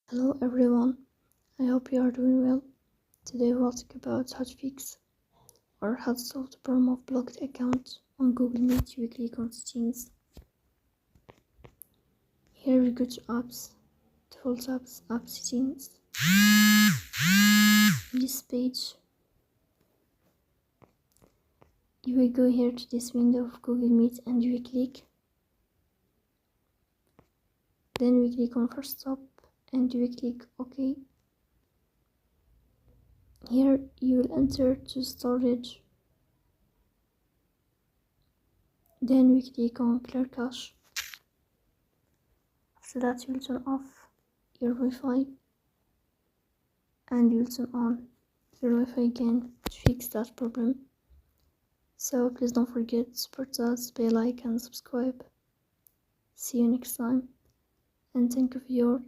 Hello everyone, I hope you are doing well. Today we'll talk about how to fix or how to solve the problem of blocked accounts on Google Meet weekly settings. Here we go to apps, default apps, app settings. In this page, you will go here to this window of Google Meet and you will click. Then we click on first stop and you will click OK. Here you will enter to storage. Then we click on clear cache. After that you will turn off your Wi-Fi and you will turn on your Wi-Fi again to fix that problem. So please don't forget to support us by like and subscribe. See you next time and thank you for your